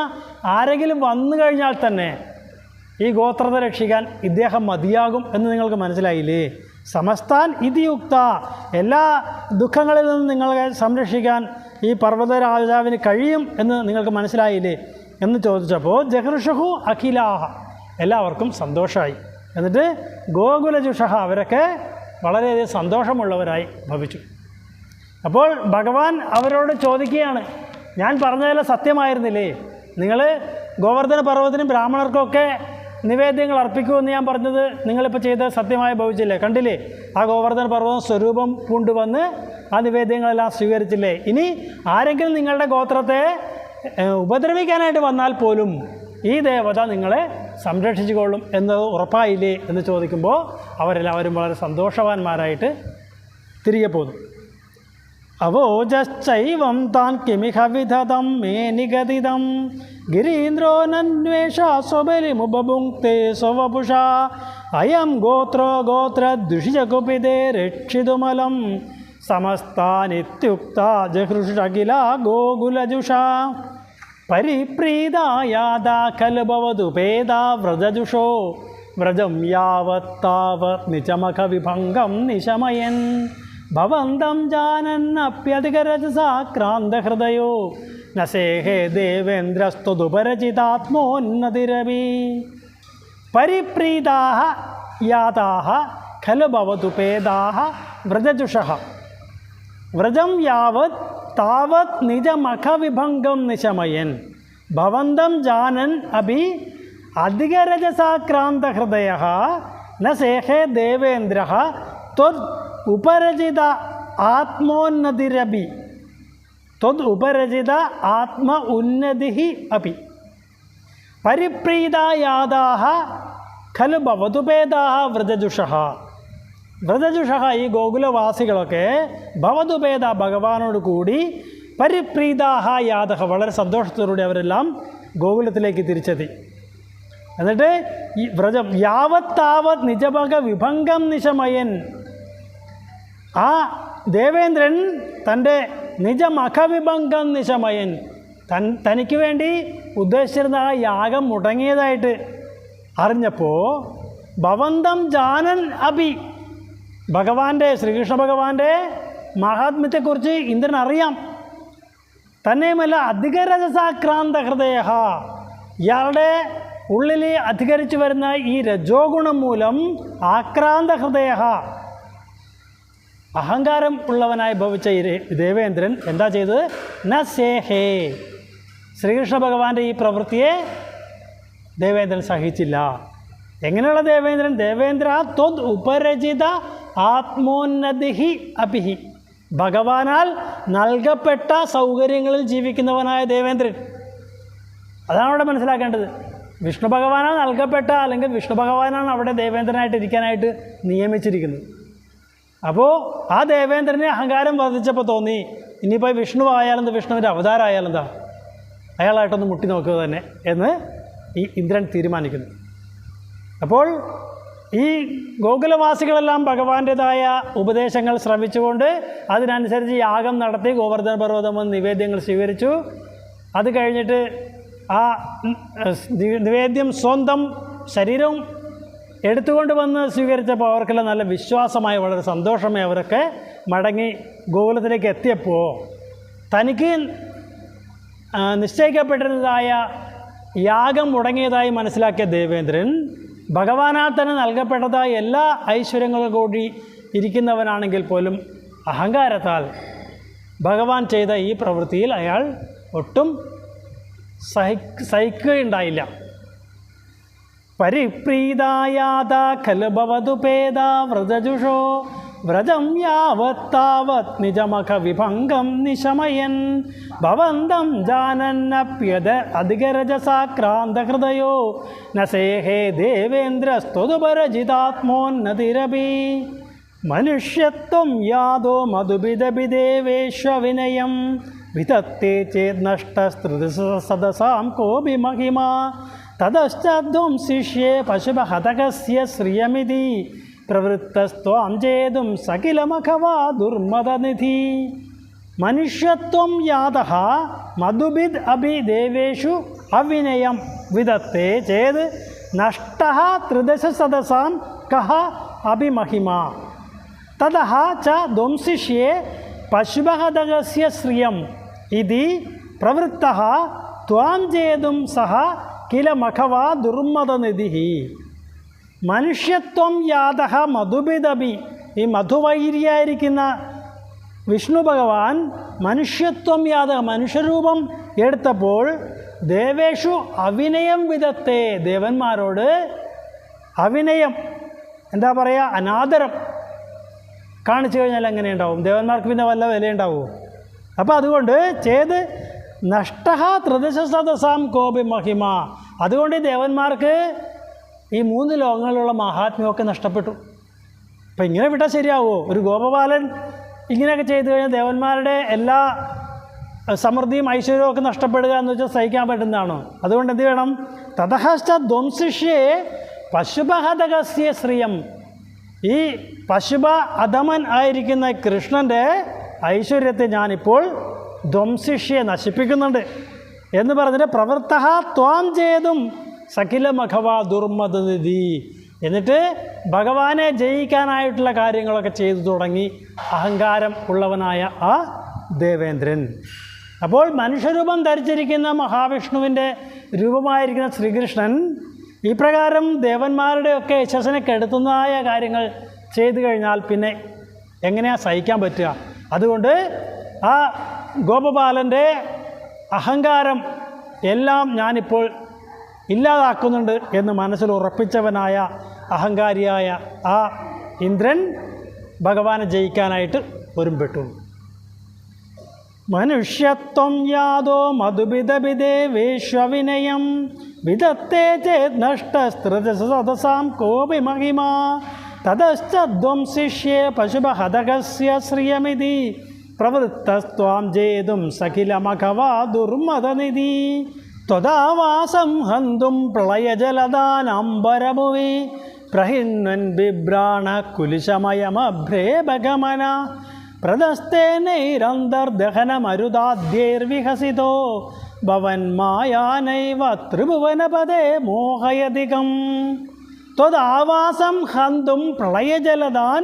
ആരെങ്കിലും വന്നു കഴിഞ്ഞാൽ തന്നെ ഈ ഗോത്രത്തെ രക്ഷിക്കാൻ ഇദ്ദേഹം മതിയാകും എന്ന് നിങ്ങൾക്ക് മനസ്സിലായില്ലേ? സമസ്താൻ ഇതിയുക്ത, എല്ലാ ദുഃഖങ്ങളിൽ നിന്നും നിങ്ങളെ സംരക്ഷിക്കാൻ ഈ പർവ്വത രാജാവിന് കഴിയും എന്ന് നിങ്ങൾക്ക് മനസ്സിലായില്ലേ എന്ന് ചോദിച്ചപ്പോൾ ജഹൃഷു അഖിലാഹ, എല്ലാവർക്കും സന്തോഷമായി. എന്നിട്ട് ഗോകുലജുഷഹ, അവരൊക്കെ വളരെയധികം സന്തോഷമുള്ളവരായി ഭവിച്ചു. അപ്പോൾ ഭഗവാൻ അവരോട് ചോദിക്കുകയാണ്, ഞാൻ പറഞ്ഞതെല്ലാം സത്യമായിരുന്നില്ലേ? നിങ്ങൾ ഗോവർദ്ധന പർവ്വതത്തിനും ബ്രാഹ്മണർക്കൊക്കെ നിവേദ്യങ്ങൾ അർപ്പിക്കുമെന്ന് ഞാൻ പറഞ്ഞത് നിങ്ങളിപ്പോൾ ചെയ്ത് സത്യമായി ഭവിച്ചില്ലേ? കണ്ടില്ലേ? ആ ഗോവർദ്ധന പർവ്വതം സ്വരൂപം കൊണ്ടുവന്ന് ആ നിവേദ്യങ്ങളെല്ലാം സ്വീകരിച്ചില്ലേ? ഇനി ആരെങ്കിലും നിങ്ങളുടെ ഗോത്രത്തെ ഉപദ്രവിക്കാനായിട്ട് വന്നാൽ പോലും ഈ ദേവത നിങ്ങളെ സംരക്ഷിച്ചുകൊള്ളും എന്നത് ഉറപ്പായില്ലേ എന്ന് ചോദിക്കുമ്പോൾ അവരെല്ലാവരും വളരെ സന്തോഷവാന്മാരായിട്ട് തിരികെ പോന്നു. അവോജശ്ചൈവം താൻ കിമിഹ വിദതം മേ നിഗദിതം ഗിരീന്ദ്രോ നന്വേഷ സ്വബലിമുപഭുങ്ക്തേ സ്വവപുഷാ അയം ഗോത്രോ ഗോത്രദ്വിഷിജകുപിതേ രക്ഷിതുമലം സമസ്താനിത്യുക്ത ജഹൃഷകില ഗോകുലജുഷാ പരിപ്രീതായാദാ ഖലു ഭവതുപേദാ വ്രജജുഷോ വ്രജം യാവത്താവത് നിചമഖ വിഭംഗം നിശമയൻ ഭവന്തം ജാനന്നപ്യധികരജസാ ക്രാന്തഹൃദയോ നസേഹേ ദേവേന്ദ്രസ്തുപരചിതാത്മോന്നതിരവി പരിപ്രീതാഃ യാതാഃ ഖലു ഭവതുപേദാഃ വ്രജജുഷഃ വ്രജം യാവത് താവത് നിജമഖവിഭംഗം നിശമയൻ ഭവന്തം ജാനൻ അഭി അധികരജസാക്രാന്തഹൃദയഃ ന സേഹേ ദേവേന്ദ്രഃ ത്വദ് ഉപരചിത ആത്മോന്നതിരപി ത്വദ് ഉപരചിത ആത്മ ഉന്നതിഃ അപി പരിപ്രീതായാദാഃ ഖലു ഭവതുപേദാഃ വ്രജജുഷഃ വ്രജജുഷഃ, ഈ ഗോകുലവാസികളൊക്കെ ഭവതുപേദ, ഭഗവാനോട് കൂടി പരിപ്രീതാഹ യാദഹ, വളരെ സന്തോഷത്തോടുകൂടി അവരെല്ലാം ഗോകുലത്തിലേക്ക് തിരിച്ചെത്തി. എന്നിട്ട് ഈ വ്രജം യാവത്താവത് നിജഭഗ വിഭംഗം നിശമയൻ, ആ ദേവേന്ദ്രൻ തൻ്റെ നിജമഖവിഭംഗം നിശമയൻ, തനിക്ക് വേണ്ടി ഉദ്ദേശിച്ചിരുന്ന ആ യാഗം മുടങ്ങിയതായിട്ട് അറിഞ്ഞപ്പോൾ ഭവന്തം ജാനൻ അഭി, ഭഗവാന്റെ ശ്രീകൃഷ്ണ ഭഗവാന്റെ മഹാത്മ്യത്തെക്കുറിച്ച് ഇന്ദ്രൻ അറിയാം. തന്നെയുമല്ല അധികരജസാക്രാന്ത ഹൃദയ, ഇയാളുടെ ഉള്ളിൽ അധികരിച്ചു വരുന്ന ഈ രജോഗുണം മൂലം ആക്രാന്ത ഹൃദയ, അഹങ്കാരം ഉള്ളവനായി ഭവിച്ച ഈ ദേവേന്ദ്രൻ എന്താ ചെയ്തത്? ന സേഹേ, ശ്രീകൃഷ്ണ ഭഗവാന്റെ ഈ പ്രവൃത്തിയെ ദേവേന്ദ്രൻ സഹിച്ചില്ല. എങ്ങനെയുള്ള ദേവേന്ദ്രൻ? ദേവേന്ദ്ര ത്വദ് ഉപരചിത ആത്മോന്നതിഹി അഭിഹി, ഭഗവാനാൽ നൽകപ്പെട്ട സൗകര്യങ്ങളിൽ ജീവിക്കുന്നവനായ ദേവേന്ദ്രൻ. അതാണ് അവിടെ മനസ്സിലാക്കേണ്ടത്. വിഷ്ണു ഭഗവാനാണ് നൽകപ്പെട്ട, അല്ലെങ്കിൽ വിഷ്ണു ഭഗവാനാണ് അവിടെ ദേവേന്ദ്രനായിട്ട് ഇരിക്കാനായിട്ട് നിയമിച്ചിരിക്കുന്നത്. അപ്പോൾ ആ ദേവേന്ദ്രനെ അഹങ്കാരം വർദ്ധിച്ചപ്പോൾ തോന്നി, ഇനിയിപ്പോൾ വിഷ്ണു ആയാലെന്താ, വിഷ്ണുവിൻ്റെ അവതാരം ആയാലെന്താ, അയാളായിട്ടൊന്ന് മുട്ടി നോക്കുക തന്നെ എന്ന് ഈ ഇന്ദ്രൻ തീരുമാനിക്കുന്നു. അപ്പോൾ ഈ ഗോകുലവാസികളെല്ലാം ഭഗവാന്റേതായ ഉപദേശങ്ങൾ ശ്രവിച്ചുകൊണ്ട് അതിനനുസരിച്ച് യാഗം നടത്തി ഗോവർദ്ധന പർവ്വതം വന്ന് നിവേദ്യങ്ങൾ സ്വീകരിച്ചു. അത് കഴിഞ്ഞിട്ട് ആ നിവേദ്യം സ്വന്തം ശരീരവും എടുത്തുകൊണ്ട് വന്ന് സ്വീകരിച്ചപ്പോൾ അവർക്കെല്ലാം നല്ല വിശ്വാസമായി, വളരെ സന്തോഷമായി അവരൊക്കെ മടങ്ങി ഗോകുലത്തിലേക്ക് എത്തിയപ്പോൾ തനിക്ക് നിശ്ചയിക്കപ്പെട്ടിരുന്നതായ യാഗം മുടങ്ങിയതായി മനസ്സിലാക്കിയ ദേവേന്ദ്രൻ ഭഗവാനാൽ തന്നെ നൽകപ്പെട്ടതായ എല്ലാ ഐശ്വര്യങ്ങളും കൂടി ഇരിക്കുന്നവനാണെങ്കിൽ പോലും അഹങ്കാരത്താൽ ഭഗവാൻ ചെയ്ത ഈ പ്രവൃത്തിയിൽ അയാൾ ഒട്ടും സഹിക്കുകയുണ്ടായില്ല. പരിപ്രീതായാത ഖലു ഭവതു പേദ വ്രജജുഷോ വ്രജം യാവത്താവത് നിജമഖ വിഭംഗം നിശമയൻ ഭവന്തം ജാനന്നപ്യത അധികരജസാക്രാന്തഹൃദയോ നസേഹേ ദേവേന്ദ്രസ്ത്വതുപരജിതാത്മോന്നതിരപി മനുഷ്യത്വം യാദോ മധുബിദബിദേവേശ്വവിനയം വിതത്തെ ചേത് നഷ്ടസ്തൃസദസാം കോപി മഹിമാ തതശ്ചധ്വം ശിഷ്യേ പശുപഹതകസ്യ ശ്രിയമിതി പ്രവൃത്തസ്ത്വാം ചേതും സകിലമഖവാ ദുർമദനിധി മനുഷ്യത്വം യാതഃ മധുബിദ് അഭി ദേവേഷു അവിനയം വിദത്തെ ചേത് നഷ്ടഃ ത്രിദശ സദസാം കഹ അഭിമഹിമാ തതഃ ച ധ്വംസിഷ്യേ പശുപഹതകസ്യ ശ്രിയം ഇതി പ്രവൃത്തഃ ത്വാം ചേതും സഹ കില മഖവാ ദുർമദനിധി. മനുഷ്യത്വം യാതഃ മധുബിദബി, ഈ മധുവൈരിയായിരിക്കുന്ന വിഷ്ണു ഭഗവാൻ മനുഷ്യത്വം യാതഃ മനുഷ്യരൂപം എടുത്തപ്പോൾ ദേവേഷു അവിനയം വിധത്തെ, ദേവന്മാരോട് അവിനയം, എന്താ പറയുക, അനാദരം കാണിച്ചു കഴിഞ്ഞാൽ എങ്ങനെ ഉണ്ടാവും? ദേവന്മാർക്ക് പിന്നെ വല്ല വിലയുണ്ടാവുമോ? അപ്പോൾ അതുകൊണ്ട് ചേത് നഷ്ടഃ ത്രിദശ സദസാം കോപി മഹിമ, അതുകൊണ്ട് ഈ ദേവന്മാർക്ക് ഈ 3 ലോകങ്ങളിലുള്ള മഹാത്മ്യമൊക്കെ നഷ്ടപ്പെട്ടു. അപ്പം ഇങ്ങനെ വിട്ടാൽ ശരിയാവുമോ? ഒരു ഗോപബാലൻ ഇങ്ങനെയൊക്കെ ചെയ്തു കഴിഞ്ഞാൽ ദേവന്മാരുടെ എല്ലാ സമൃദ്ധിയും ഐശ്വര്യവും ഒക്കെ നഷ്ടപ്പെടുക എന്ന് വെച്ചാൽ സഹിക്കാൻ പറ്റുന്നതാണോ? അതുകൊണ്ട് എന്ത് വേണം? തതഹശ്ച ധ്വംസിഷ്യേ പശുപഹതകസ്യ ശ്രിയം, ഈ പശുപ അധമൻ ആയിരിക്കുന്ന കൃഷ്ണൻ്റെ ഐശ്വര്യത്തെ ഞാനിപ്പോൾ ധ്വംസിഷ്യെ നശിപ്പിക്കുന്നുണ്ട് എന്ന് പറഞ്ഞിട്ട് പ്രവൃത്തഃ ത്വാം ചേതും സകില മഖവാ ദുർമദനിധി, എന്നിട്ട് ഭഗവാനെ ജയിക്കാനായിട്ടുള്ള കാര്യങ്ങളൊക്കെ ചെയ്തു തുടങ്ങി അഹങ്കാരം ഉള്ളവനായ ആ ദേവേന്ദ്രൻ. അപ്പോൾ മനുഷ്യരൂപം ധരിച്ചിരിക്കുന്ന മഹാവിഷ്ണുവിൻ്റെ രൂപമായിരിക്കുന്ന ശ്രീകൃഷ്ണൻ ഇപ്രകാരം ദേവന്മാരുടെയൊക്കെ യശസ്സിനെ കെടുത്തുന്നതായ കാര്യങ്ങൾ ചെയ്തു കഴിഞ്ഞാൽ പിന്നെ എങ്ങനെയാണ് സഹിക്കാൻ പറ്റുക? അതുകൊണ്ട് ആ ഗോപബാലൻ്റെ അഹങ്കാരം എല്ലാം ഞാനിപ്പോൾ ഇല്ലാതാക്കുന്നുണ്ട് എന്ന് മനസ്സിൽ ഉറപ്പിച്ചവനായ അഹങ്കാരിയായ ആ ഇന്ദ്രൻ ഭഗവാനെ ജയിക്കാനായിട്ട് ഒരുമ്പെട്ടു. മനുഷ്യത്വം യാദോ മധുബിദബിദേവേശ്വവിനയം വിദത്തെ ചേത് നഷ്ടസ്തൃസദസാം കോപി മഹിമാ തതശ്ച ധ്വംസിഷ്യേ പശുപഹതകസ്യ ശ്രിയമിതി പ്രവൃത്തസ്ത്വാം ജേതും സകിലമഖവാ ദുർമദനിധി ത്വദാവാസം ഹന്തും പ്രളയജലദാനംബരഭുവി പ്രഹിന്വൻ ബിഭ്രാണ കുലിശമയമഭ്രേപഗമന പ്രദസ്തേനൈരന്തർദഹനമരുദാദ്യൈർവിഹസിതോ ഭവൻ മായാനൈവ ത്രിഭുവനപദേ മോഹയധികം ത്വദാവാസം ഹന്തും പ്രളയജലദാൻ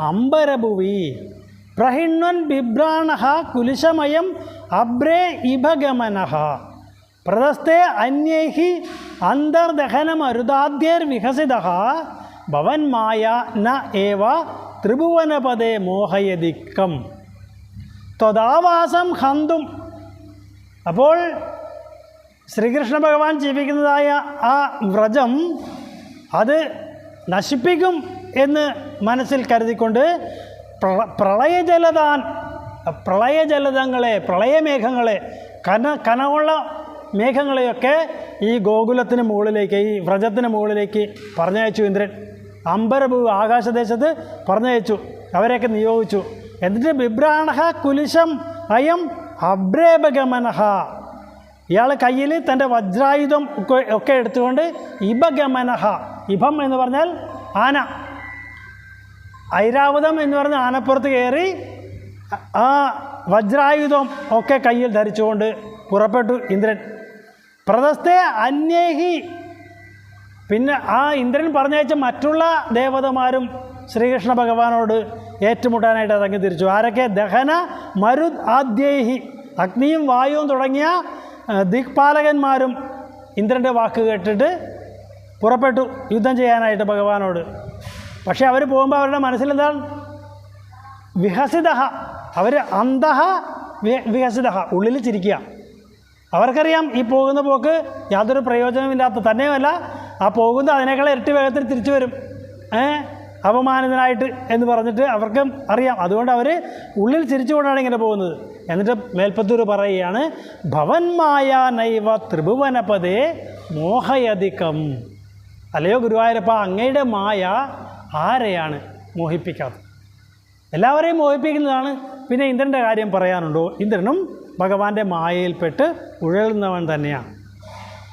അംബരഭുവി പ്രഹിണ്വൻ ബിഭ്രാണഃ കുലിശമയം അബ്രേ ഇഭഗമനഃ പ്രദസ്തേ അന്യൈഃ അന്തർദഹനമരുതാദ്യൈർവികസിതഃ ഭവന്മായ ന ഏവ ത്രിഭുവനപദേ മോഹയതിക്കം ത്വദാവാസം ഹന്തും. അപ്പോൾ ശ്രീകൃഷ്ണ ഭഗവാൻ ജീവിക്കുന്നതായ ആ വ്രജം അത് നശിപ്പിക്കും എന്ന് മനസ്സിൽ കരുതിക്കൊണ്ട് പ്രളയജലതങ്ങളെ പ്രളയമേഘങ്ങളെ കനമുള്ള മേഘങ്ങളെയൊക്കെ ഈ ഗോകുലത്തിന് മുകളിലേക്ക് ഈ വ്രജത്തിന് മുകളിലേക്ക് പറഞ്ഞയച്ചു ഇന്ദ്രൻ. അംബരഭൂ ആകാശദേശത്ത് പറഞ്ഞയച്ചു, അവരെയൊക്കെ നിയോഗിച്ചു. എന്നിട്ട് ബിഭ്രാണഃ കുലിശം അയം അബ്രേബഗമനഃ, ഇയാൾ കയ്യിൽ തൻ്റെ വജ്രായുധം ഒക്കെ എടുത്തുകൊണ്ട് ഇഭഗമനഃ, ഇഭം എന്ന് പറഞ്ഞാൽ ആന, ഐരാവതം എന്ന് പറഞ്ഞ ആനപ്പുറത്ത് കയറി ആ വജ്രായുധം ഒക്കെ കയ്യിൽ ധരിച്ചുകൊണ്ട് പുറപ്പെട്ടു ഇന്ദ്രൻ. പ്രദസ്തേ അന്യേഹി, പിന്നെ ആ ഇന്ദ്രൻ പറഞ്ഞയച്ച മറ്റുള്ള ദേവതമാരും ശ്രീകൃഷ്ണ ഭഗവാനോട് ഏറ്റുമുട്ടാനായിട്ട് ഇറങ്ങി തിരിച്ചു. ആരൊക്കെ? ദഹന മരുത് ആദ്യേഹി, അഗ്നിയും വായുവും തുടങ്ങിയ ദിക്പാലകന്മാരും ഇന്ദ്രൻ്റെ വാക്ക് കേട്ടിട്ട് പുറപ്പെട്ടു യുദ്ധം ചെയ്യാനായിട്ട് ഭഗവാനോട്. പക്ഷേ അവർ പോകുമ്പോൾ അവരുടെ മനസ്സിലെന്താണ്? വിഹസിത, അവർ അന്തഃ വിഹസിത, ഉള്ളിൽ ചിരിക്കുക. അവർക്കറിയാം ഈ പോകുന്ന പോക്ക് യാതൊരു പ്രയോജനമില്ലാത്ത, തന്നെയുമല്ല ആ പോകുന്ന അതിനേക്കാൾ ഇരട്ടി വേഗത്തിൽ തിരിച്ചു വരും, അപമാനിതനായിട്ട് എന്ന് പറഞ്ഞിട്ട് അവർക്കും അറിയാം. അതുകൊണ്ട് അവർ ഉള്ളിൽ ചിരിച്ചുകൊണ്ടാണ് ഇങ്ങനെ പോകുന്നത്. എന്നിട്ട് മേൽപ്പത്തൂർ പറയുകയാണ്, ഭവന്മായ നൈവ ത്രിഭുവനപദേ മോഹയധികം. അല്ലയോ ഗുരുവായൂരപ്പ, അങ്ങയുടെ മായ ആരെയാണ് മോഹിപ്പിക്കാത്തത്? എല്ലാവരെയും മോഹിപ്പിക്കുന്നതാണ്. പിന്നെ ഇന്ദ്രൻ്റെ കാര്യം പറയാനുണ്ടോ? ഇന്ദ്രനും ഭഗവാന്റെ മായയിൽപ്പെട്ട് ഉഴലുന്നവൻ തന്നെയാണ്.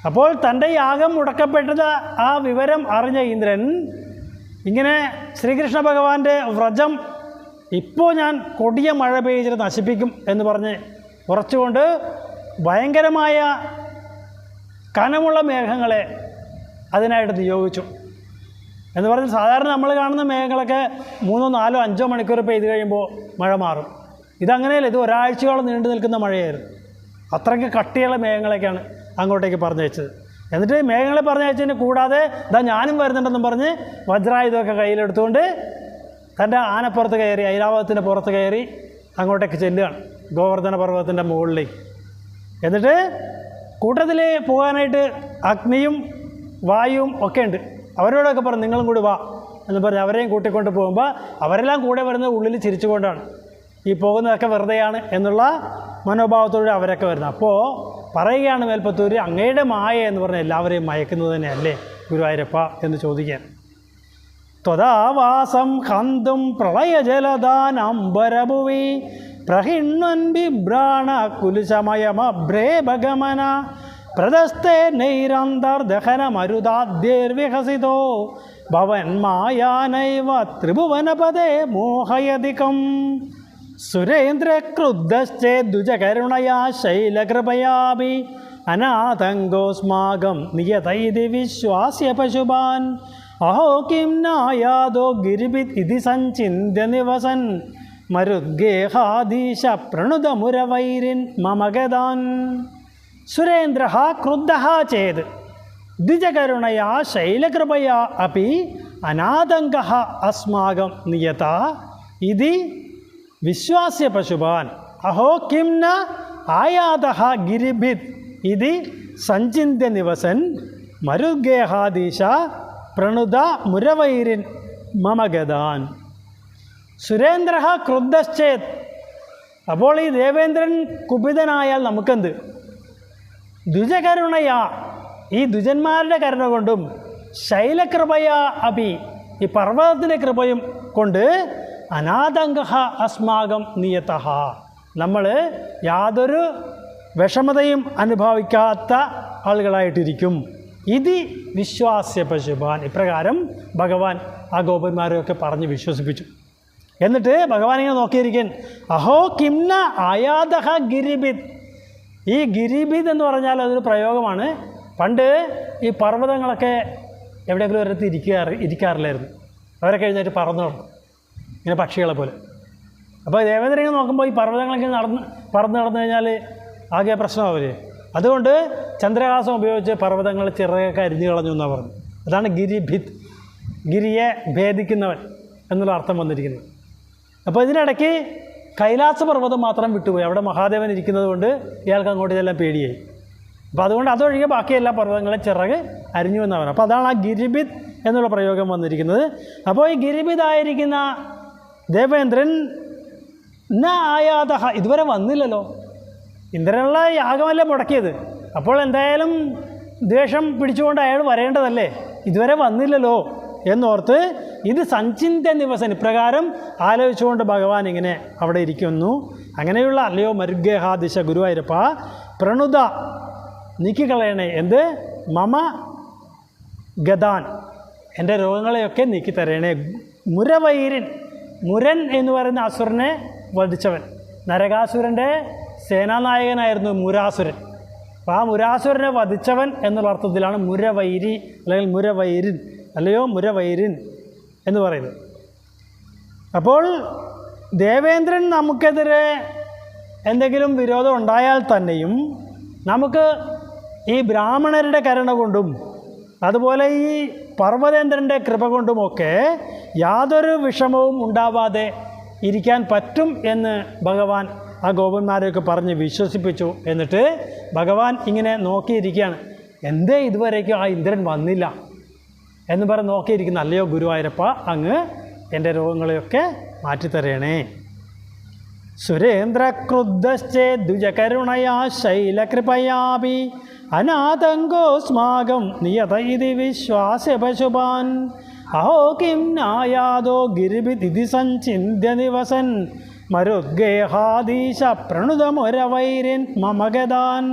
അപ്പോൾ തൻ്റെ യാഗം മുടക്കപ്പെട്ടത് ആ വിവരം അറിഞ്ഞ ഇന്ദ്രൻ ഇങ്ങനെ ശ്രീകൃഷ്ണ ഭഗവാന്റെ വ്രജം ഇപ്പോൾ ഞാൻ കൊടിയ മഴ പെയ്തിട്ട് നശിപ്പിക്കും എന്ന് പറഞ്ഞ് ഉറച്ചുകൊണ്ട് ഭയങ്കരമായ കനമുള്ള മേഘങ്ങളെ അതിനായിട്ട് നിയോഗിച്ചു. എന്ന് പറഞ്ഞ് സാധാരണ നമ്മൾ കാണുന്ന മേഘങ്ങളൊക്കെ 3, 4, 5 മണിക്കൂർ പെയ്ത് കഴിയുമ്പോൾ മഴ മാറും. ഇതങ്ങനെയല്ല, ഇത് ഒരാഴ്ചയോളം നീണ്ടു നിൽക്കുന്ന മഴയായിരുന്നു. അത്രയ്ക്ക് കട്ടിയുള്ള മേഘങ്ങളൊക്കെയാണ് അങ്ങോട്ടേക്ക് പറഞ്ഞയച്ചത്. എന്നിട്ട് മേഘങ്ങളെ പറഞ്ഞയച്ചതിന് കൂടാതെ ഇതാ ഞാനും വരുന്നുണ്ടെന്നും പറഞ്ഞ് വജ്രായുധമൊക്കെ കയ്യിലെടുത്തുകൊണ്ട് തൻ്റെ ആനപ്പുറത്ത് കയറി, ഐരാവതത്തിൻ്റെ പുറത്ത് കയറി അങ്ങോട്ടേക്ക് ചെല്ലുകയാണ്, ഗോവർദ്ധന പർവ്വതത്തിൻ്റെ മുകളിലേക്ക്. എന്നിട്ട് കൂട്ടത്തിൽ പോകാനായിട്ട് അഗ്നിയും വായുവും ഒക്കെ ഉണ്ട്. അവരോടൊക്കെ പറഞ്ഞു നിങ്ങളും കൂടി വാ എന്ന് പറഞ്ഞ് അവരെയും കൂട്ടിക്കൊണ്ട് പോകുമ്പോൾ അവരെല്ലാം കൂടെ വരുന്നത് ഉള്ളിൽ ചിരിച്ചുകൊണ്ടാണ്. ഈ പോകുന്നതൊക്കെ വെറുതെയാണ് എന്നുള്ള മനോഭാവത്തോടെ അവരൊക്കെ വരുന്നത്. അപ്പോൾ പറയുകയാണ് മേൽപ്പത്തൂർ, അങ്ങയുടെ മായ എന്ന് പറഞ്ഞാൽ എല്ലാവരെയും മയക്കുന്നത് തന്നെയല്ലേ ഗുരുവായൂരപ്പ എന്ന് ചോദിക്കാൻ. ത്വദാവാസം ഹന്തും പ്രളയജലദാനംബരഭുവി പ്രഹിണ്വൻ ബിഭ്രാണ കുലിശമയമഭ്രേ ഭഗമന പ്രദസ്തേ നൈരന്തർദഹനമരുതാദ്യൈർവികസിതോ ഭവന്മായാനൈവ ത്രിഭുവനപദേ മോഹയധികം സുരേന്ദ്രക്രുദ്ധശ്ചേദ്ദുജകരുണയാ ശൈലകൃപയാപി അനാതങ്കോസ്മാകം നിയതൈതി വിശ്വാസ്യ പശുപാൻ അഹോ കിം നായാദോ ഗിരിഭിത് ഇതി സഞ്ചിന്യ നിവസൻ മരുദ്ഗേഹാദീശ പ്രണുതമുരവൈരിൻ മമഗദാൻ. സുരേന്ദ്ര ക്രുദ്ധ ചേത് ദ്വിജകരുണയാ ശൈലകൃപയാ അപി അനാതങ്ക അസ്മാകം നിയത ഇതി വിശ്വാസ്യ പശുപാൻ അഹോ കിം ന ആയാത ഗിരിഭിത് ഇതി സഞ്ചിന്യ നിവസൻ മരുഗേഹാദീശ പ്രണുത മുരവൈരിൻ മമഗദാൻ. സുരേന്ദ്ര ക്രുദ്ധശ്ചേത്. അപ്പോൾ ഈ ദേവേന്ദ്രൻ കുപിതനായാൽ നമുക്കെന്ത്? ദ്വിജകരുണയാ, ഈ ദ്വിജന്മാരുടെ കരുണ കൊണ്ടും ശൈലകൃപയാ അപി, ഈ പർവ്വതത്തിൻ്റെ കൃപയും കൊണ്ട് അനാതങ്ക അസ്മാകം നിയത, നമ്മൾ യാതൊരു വിഷമതയും അനുഭവിക്കാത്ത ആളുകളായിട്ടിരിക്കും. ഇതി വിശ്വാസ്യ പശുപാൻ. ഇപ്രകാരം ഭഗവാൻ ആ ഗോപന്മാരെയൊക്കെ പറഞ്ഞ് വിശ്വസിപ്പിച്ചു. എന്നിട്ട് ഭഗവാൻ ഇങ്ങനെ നോക്കിയിരിക്കാൻ, അഹോ കിംന ആയാത ഗിരിഭിത്. ഈ ഗിരിഭിത് എന്ന് പറഞ്ഞാൽ അതൊരു പ്രയോഗമാണ്. പണ്ട് ഈ പർവ്വതങ്ങളൊക്കെ എവിടെയെങ്കിലും ഒരിടത്ത് ഇരിക്കാറില്ലായിരുന്നു. അവരൊക്കെ എഴുന്നേറ്റ് പറന്നു നടന്നു, ഇങ്ങനെ പക്ഷികളെ പോലെ. അപ്പോൾ ദേവേന്ദ്രൻ ഇങ്ങനെ നോക്കുമ്പോൾ ഈ പർവ്വതങ്ങളൊക്കെ പറന്ന് നടന്നു കഴിഞ്ഞാൽ ആകെ പ്രശ്നമാവില്ലേ? അതുകൊണ്ട് ചന്ദ്രഹാസം ഉപയോഗിച്ച് പർവ്വതങ്ങൾ ചിറകൊക്കെ അരിഞ്ഞു കളഞ്ഞു എന്നാണ് പറഞ്ഞു. അതാണ് ഗിരിഭിത്, ഗിരിയെ ഭേദിക്കുന്നവൻ എന്നുള്ള അർത്ഥം വന്നിരിക്കുന്നത്. അപ്പോൾ ഇതിനിടയ്ക്ക് കൈലാസ പർവ്വതം മാത്രം വിട്ടുപോയി. അവിടെ മഹാദേവൻ ഇരിക്കുന്നത് കൊണ്ട് ഇയാൾക്ക് അങ്ങോട്ട് ഇതെല്ലാം പേടിയായി. അപ്പോൾ അതുകൊണ്ട് അതൊഴികെ ബാക്കി എല്ലാ പർവ്വതങ്ങളെ ചിറക് അരിഞ്ഞു എന്നാണ് പറയുന്നത്. അപ്പോൾ അതാണ് ആ ഗിരിഭിത് എന്നുള്ള പ്രയോഗം വന്നിരിക്കുന്നത്. അപ്പോൾ ഈ ഗിരിഭിതായിരിക്കുന്ന ദേവേന്ദ്രൻ ആയാതഹ, ഇതുവരെ വന്നില്ലല്ലോ. ഇന്ദ്രനുള്ള യാഗമല്ലേ മുടക്കിയത്, അപ്പോൾ എന്തായാലും ദ്വേഷം പിടിച്ചുകൊണ്ട് അയാൾ വരേണ്ടതല്ലേ, ഇതുവരെ വന്നില്ലല്ലോ എന്നോർത്ത് ഇത് സഞ്ചിന്ത ദിവസൻ ഇപ്രകാരം ആലോചിച്ചുകൊണ്ട് ഭഗവാൻ ഇങ്ങനെ അവിടെ ഇരിക്കുന്നു. അങ്ങനെയുള്ള അല്ലയോ മരുഗേഹാദിശ ഗുരുവായൂരപ്പ, പ്രണുത നീക്കിക്കളയണേ എന്ത് മമ ഗതാൻ, എൻ്റെ രോഗങ്ങളെയൊക്കെ നീക്കിത്തരണേ. മുരവൈരൻ, മുരൻ എന്ന് പറയുന്ന അസുരനെ വധിച്ചവൻ, നരകാസുരൻ്റെ സേനാനായകനായിരുന്നു മുരാസുരൻ. അപ്പോൾ ആ മുരാസുരനെ വധിച്ചവൻ എന്നുള്ള അർത്ഥത്തിലാണ് മുരവൈരി അല്ലെങ്കിൽ മുരവൈരിൻ, അല്ലയോ മുരവൈരിൻ എന്ന് പറയുന്നത്. അപ്പോൾ ദേവേന്ദ്രൻ നമുക്കെതിരെ എന്തെങ്കിലും വിരോധം ഉണ്ടായാൽ തന്നെയും നമുക്ക് ഈ ബ്രാഹ്മണരുടെ കരുണ കൊണ്ടും അതുപോലെ ഈ പർവ്വതേന്ദ്രൻ്റെ കൃപ കൊണ്ടുമൊക്കെ യാതൊരു വിഷമവും ഉണ്ടാവാതെ ഇരിക്കാൻ പറ്റും എന്ന് ഭഗവാൻ ആ ഗോപന്മാരെയൊക്കെ പറഞ്ഞ് വിശ്വസിപ്പിച്ചു. എന്നിട്ട് ഭഗവാൻ ഇങ്ങനെ നോക്കിയിരിക്കുകയാണ്, എന്തേ ഇതുവരേക്കും ആ ഇന്ദ്രൻ വന്നില്ല എന്ന് പറഞ്ഞ് നോക്കിയിരിക്കുന്ന അല്ലയോ ഗുരുവായൂരപ്പ, അങ്ങ് എൻ്റെ രോഗങ്ങളെയൊക്കെ മാറ്റിത്തരണേ. സുരേന്ദ്രക്രുദ്ധശ്ചേ ദ്വിജകരുണയാ ശൈലകൃപയാപി അനാതങ്കോസ്മാകം നിയത ഇതി വിശ്വാസ്യ പശുപാൻ അഹോ കിം നായാദോ ഗിരിഭിതി സഞ്ചിന്യ നിവസൻ മരുദ്ഗേഹാദീശ പ്രണുതമൊരവൈരൻ മമഗതാൻ